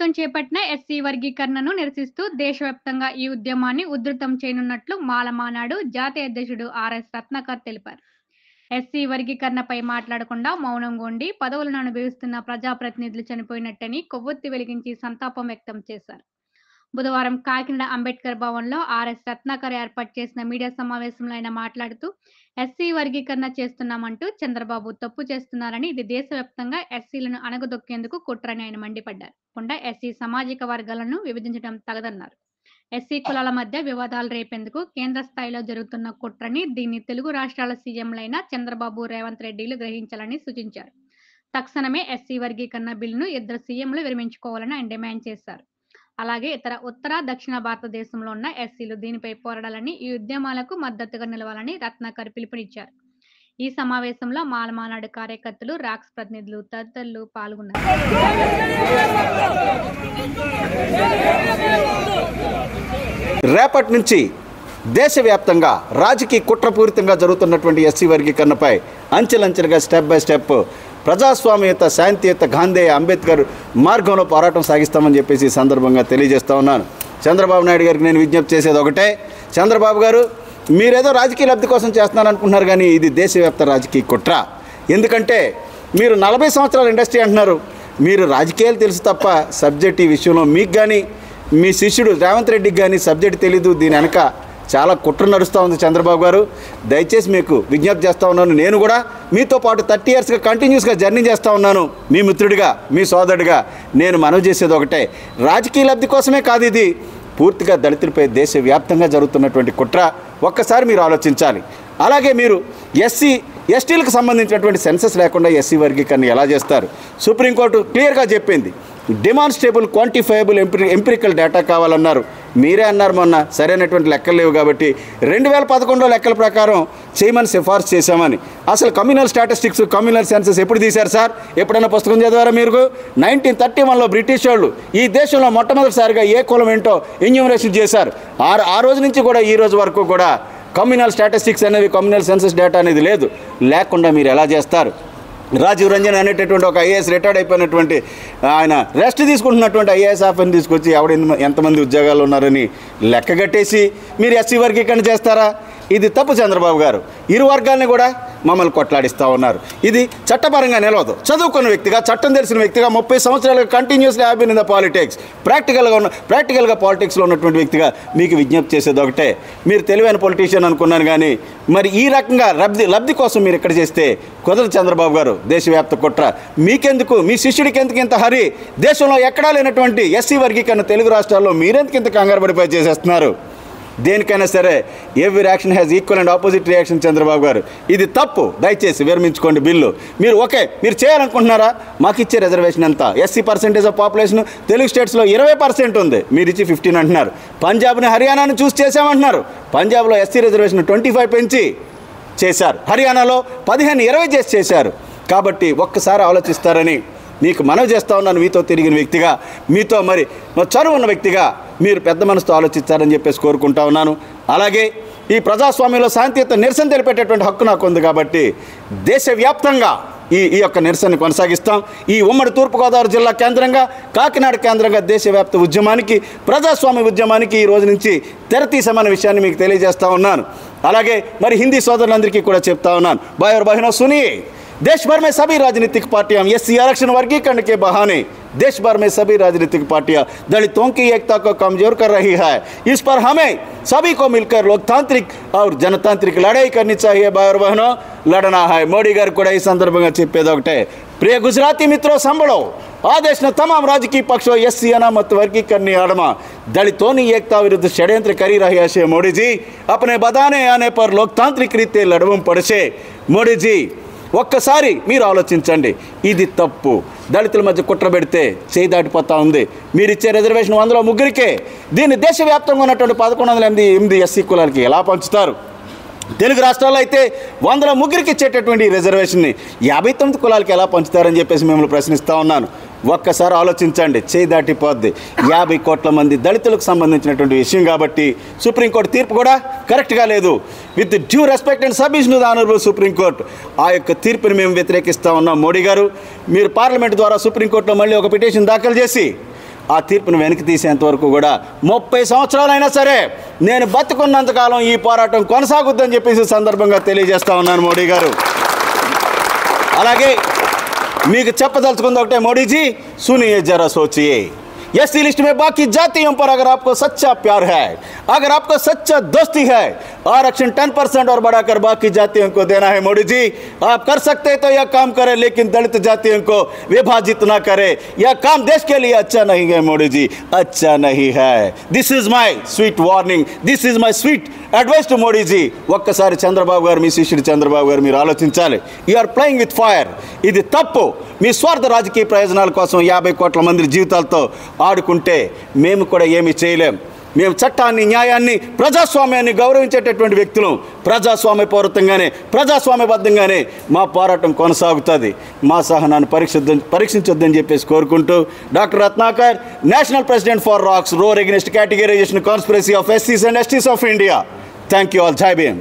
ప్రభుత్వం చేపట్టిన ఎస్సీ వర్గీకరణను నిరసిస్తూ దేశవ్యాప్తంగా ఈ ఉద్యమాన్ని ఉధృతం చేయనున్నట్లు మాలమానాడు జాతీయ అధ్యక్షుడు ఆర్ఎస్ రత్నాకర్ తెలిపారు. ఎస్సీ వర్గీకరణపై మాట్లాడకుండా మౌనంగా ఉండి పదవులను అనుభవిస్తున్న ప్రజాప్రతినిధులు చనిపోయినట్టని కొవ్వొత్తి వెలిగించి సంతాపం వ్యక్తం చేశారు. బుధవారం కాకినాడ అంబేద్కర్ భవన్లో ఆర్ఎస్ రత్నాకర్ ఏర్పాటు చేసిన మీడియా సమావేశంలో ఆయన మాట్లాడుతూ ఎస్సీ వర్గీకరణ చేస్తున్నామంటూ చంద్రబాబు తప్పు చేస్తున్నారని, ఇది దేశవ్యాప్తంగా ఎస్సీలను అణగదొక్కేందుకు కుట్రని ఆయన మండిపడ్డారు. ఎస్సీ సామాజిక వర్గాలను విభజించడం తగదన్నారు. ఎస్సీ కులాల మధ్య వివాదాలు రేపేందుకు కేంద్ర స్థాయిలో జరుగుతున్న కుట్రని, దీన్ని తెలుగు రాష్ట్రాల సీఎంలైన చంద్రబాబు, రేవంత్ రెడ్డిలు గ్రహించాలని సూచించారు. తక్షణమే ఎస్సీ వర్గీకరణ బిల్లును ఇద్దరు సీఎంలు విరమించుకోవాలని ఆయన డిమాండ్ చేశారు. అలాగే ఉత్తర దక్షిణ భారతదేశంలో ఉన్న ఎస్సీలు దీనిపై పోరాడాలని, ఈ ఉద్యమాలకు మద్దతుగా నిలవాలని రత్నాకర్ పిలుపునిచ్చారు. ఈ సమావేశంలో మాలమానాడు కార్యకర్తలు, రాక్స్ ప్రతినిధులు తదితరులు పాల్గొన్నారు. రేపటి నుంచి దేశవ్యాప్తంగా రాజకీయ కుట్రపూరితంగా జరుగుతున్నటువంటి ఎస్సీ వర్గీకరణపై అంచెలంచెలుగా స్టెప్ బై స్టెప్ ప్రజాస్వామ్యత, శాంతియుత, గాంధేయ, అంబేద్కర్ మార్గంలో పోరాటం సాగిస్తామని చెప్పేసి ఈ సందర్భంగా తెలియజేస్తూ ఉన్నాను. చంద్రబాబు నాయుడు గారికి నేను విజ్ఞప్తి చేసేది ఒకటే, చంద్రబాబు గారు మీరేదో రాజకీయ లబ్ధి కోసం చేస్తున్నారు అనుకుంటున్నారు, కానీ ఇది దేశవ్యాప్త రాజకీయ కుట్ర. ఎందుకంటే మీరు 40 సంవత్సరాల ఇండస్ట్రీ అంటున్నారు, మీరు రాజకీయాలు తెలుసు తప్ప సబ్జెక్ట్ ఈ విషయంలో మీకు కానీ మీ శిష్యుడు రేవంత్ రెడ్డికి కానీ సబ్జెక్ట్ తెలీదు. దీని వెనక చాలా కుట్ర నడుస్తూ ఉంది. చంద్రబాబు గారు దయచేసి మీకు విజ్ఞప్తి చేస్తూ ఉన్నాను. నేను కూడా మీతో పాటు 30 ఇయర్స్గా కంటిన్యూస్గా జర్నీ చేస్తూ ఉన్నాను. మీ మిత్రుడిగా, మీ సోదరుడిగా నేను మనవి చేసేది ఒకటే, రాజకీయ లబ్ధి కోసమే కాదు, ఇది పూర్తిగా దళితులపై దేశవ్యాప్తంగా జరుగుతున్నటువంటి కుట్ర. ఒక్కసారి మీరు ఆలోచించాలి. అలాగే మీరు ఎస్టీలకు సంబంధించినటువంటి సెన్సస్ లేకుండా ఎస్సీ వర్గీకరణ ఎలా చేస్తారు? సుప్రీంకోర్టు క్లియర్గా చెప్పింది. డెమాన్స్ట్రేబుల్, క్వాంటిఫైయబుల్, ఎంపిరికల్ డేటా కావాలన్నారు. మీరే అన్నారు మొన్న సరైనటువంటి లెక్కలు లేవు కాబట్టి 2011 లెక్కల ప్రకారం చేయమని సిఫార్సు చేశామని. అసలు కమ్యూనల్ స్టాటిస్టిక్స్, కమ్యూనల్ సెన్సస్ ఎప్పుడు తీశారు సార్? ఎప్పుడైనా పుస్తకం చదివారా మీరు? 1931లో బ్రిటిష్ వాళ్ళు ఈ దేశంలో మొట్టమొదటిసారిగా ఏ కులం ఏంటో ఎన్యూమరేషన్ చేశారు. ఆ రోజు నుంచి కూడా ఈ రోజు వరకు కూడా కమ్యూనల్ స్టాటిస్టిక్స్ అనేవి, కమ్యూనల్ సెన్సస్ డేటా అనేది లేదు. లేకుండా మీరు ఎలా చేస్తారు? రాజీవ్ రంజన్ అనేటటువంటి ఒక ఐఏఎస్ రిటైర్డ్ అయిపోయినటువంటి ఆయన రెస్ట్ తీసుకుంటున్నటువంటి ఐఏఎస్ ఆఫీసర్ని తీసుకొచ్చి ఎంతమంది ఉద్యోగాలు ఉన్నారని లెక్కగట్టేసి మీరు ఎస్సీ వర్గీకరణ చేస్తారా? ఇది తప్పు చంద్రబాబు గారు. ఇరు వర్గాల్ని కూడా మమ్మల్ని కొట్లాడిస్తూ ఉన్నారు. ఇది చట్టపరంగా నిలవదు. చదువుకున్న వ్యక్తిగా, చట్టం తెలిసిన వ్యక్తిగా, 30 సంవత్సరాలుగా continuously have been in the politics, ప్రాక్టికల్గా పాలిటిక్స్లో ఉన్నటువంటి వ్యక్తిగా మీకు విజ్ఞప్తి చేసేది ఒకటే, మీరు తెలివైన పొలిటీషియన్ అనుకున్నాను, కానీ మరి ఈ రకంగా లబ్ధి కోసం మీరు ఇక్కడ చేస్తే కుదరదు చంద్రబాబు గారు. దేశవ్యాప్త కుట్ర మీకెందుకు? మీ శిష్యుడికి ఎందుకు ఇంత హరి? దేశంలో ఎక్కడా లేనటువంటి ఎస్సీ వర్గీకరణ తెలుగు రాష్ట్రాల్లో మీరెందుకు ఇంత కంగారు పడిపోయి చేసేస్తున్నారు? దేనికైనా సరే every action has equal and opposite reaction. Chandrababu గారు ఇది తప్పు. దయచేసి విరమించుకోండి బిల్లు. మీరు చేయాలనుకుంటున్నారా? మాకు ఇచ్చే రిజర్వేషన్ ఎంత? SC percentage of population Telugu స్టేట్స్లో 20% ఉంది, మీరు ఇచ్చి 15 అంటున్నారు. పంజాబ్ని, హర్యానాని చూసి చేసామంటున్నారు. పంజాబ్లో ఎస్సీ రిజర్వేషన్ 25 పెంచి చేశారు, హర్యానాలో 15-20 చేశారు. కాబట్టి ఒక్కసారి ఆలోచిస్తారని మీకు మనవి చేస్తూ ఉన్నాను. మీతో తిరిగిన వ్యక్తిగా, మీతో మరి చనువు ఉన్న వ్యక్తిగా మీరు పెద్ద మనసుతో ఆలోచిస్తారని చెప్పేసి కోరుకుంటా ఉన్నాను. అలాగే ఈ ప్రజాస్వామ్యంలో శాంతియుత నిరసన తెలిపేటటువంటి హక్కు నాకు ఉంది కాబట్టి దేశవ్యాప్తంగా ఈ యొక్క నిరసన కొనసాగిస్తాం. ఈ ఉమ్మడి తూర్పుగోదావరి జిల్లా కేంద్రంగా, కాకినాడ కేంద్రంగా దేశవ్యాప్త ఉద్యమానికి, ప్రజాస్వామ్య ఉద్యమానికి ఈ రోజు నుంచి తెరతీసామన్న విషయాన్ని మీకు తెలియజేస్తూ ఉన్నాను. అలాగే మరి హిందీ సోదరులందరికీ కూడా చెప్తా ఉన్నాను, భాయ్ और बहनों सुनिए, देश भर में सभी राजनीतिक पार्टियां एससी आरक्षण वर्गीकरण के बहाने देश भर में सभी राजनीतिक पार्टियां दलितों की एकता को कमजोर कर रही है. इस पर हमें सभी को मिलकर लोकतांत्रिक और जनतांत्रिक लड़ाई करनी चाहिए. भाई और बहनों, लड़ना है. మోడీ గారు కూడా ఈ సందర్భంగా చెప్పేది ఒకటే, ప్రియ గుజరాती मित्रों संभलो, आ देशना तमाम राजकीय पक्षों एससी अनामत वर्गीकरण आड़मा दलितों की एकता विरुद्ध षड्यंत्र करी रहा है. मोदी जी अपने बदाने आने पर लोकतांत्रिक रीते लड़वम पड़से. मोदी जी ఒక్కసారి మీరు ఆలోచించండి. ఇది తప్పు. దళితుల మధ్య కుట్ర పెడితే చేయి దాటిపోతూ ఉంది. మీరు ఇచ్చే రిజర్వేషన్ 103కే దీన్ని దేశవ్యాప్తంగా ఉన్నటువంటి 1108 ఎస్సీ కులాలకి ఎలా పంచుతారు? తెలుగు రాష్ట్రాల్లో అయితే 103కి ఇచ్చేటటువంటి రిజర్వేషన్ని 59 కులాలకి ఎలా పంచుతారని చెప్పేసి మిమ్మల్ని ప్రశ్నిస్తూ ఉన్నాను. ఒక్కసారి ఆలోచించండి, చేయి దాటిపోద్ది. 50 కోట్ల మంది దళితులకు సంబంధించినటువంటి విషయం కాబట్టి సుప్రీంకోర్టు తీర్పు కూడా కరెక్ట్గా లేదు. With due respect and submission to the honourable supreme court, ఆ యొక్క తీర్పుని మేము వ్యతిరేకిస్తూ ఉన్నాం. మోడీ గారు, మీరు పార్లమెంట్ ద్వారా సుప్రీంకోర్టులో మళ్ళీ ఒక పిటిషన్ దాఖలు చేసి ఆ తీర్పును వెనక్కి తీసేంత వరకు కూడా 30 సంవత్సరాలైనా సరే నేను బతుకున్నంతకాలం ఈ పోరాటం కొనసాగుద్దని చెప్పేసి సందర్భంగా తెలియజేస్తా ఉన్నాను మోడీ గారు. అలాగే మీకు చెప్పదలుచుకుంది ఒకటే, మోడీజీ सुनिए जरा सोचिए, एससी लिस्ट में बाकी जातियों पर अगर आपको सच्चा प्यार है, अगर आपको सच्चा दोस्ती है, आरक्षण 10% और बढ़ाकर बाकी जातियों को देना है मोदी जी, आप कर सकते तो यह काम करें, लेकिन दलित जातियों को विभाजित ना करें. यह काम देश के लिए अच्छा नहीं है मोदी जी, अच्छा नहीं है. This is my sweet warning, this is my sweet advice to Modiji. ఒక్కసారి చంద్రబాబు గారు, మీ శిష్యుడు చంద్రబాబు గారు మీరు ఆలోచించాలి. You are playing with fire. ఇది తప్పు. మీ స్వార్థ రాజకీయ ప్రయోజనాల కోసం 50 కోట్ల మంది జీవితాలతో ఆడుకుంటే మేము కూడా ఏమీ చేయలేం. మేము చట్టాన్ని, న్యాయాన్ని, ప్రజాస్వామ్యాన్ని గౌరవించేటటువంటి వ్యక్తులు. ప్రజాస్వామ్యపూరితంగానే, ప్రజాస్వామ్యబద్ధంగానే మా పోరాటం కొనసాగుతుంది. మా సహనాన్ని పరీక్షించొద్దని చెప్పేసి కోరుకుంటూ, doctor Ratnakar, national president for రాక్స్, roar against categorisation conspiracy of ఎస్సీస్ and STs of India. Thank you all. Jai Bhim.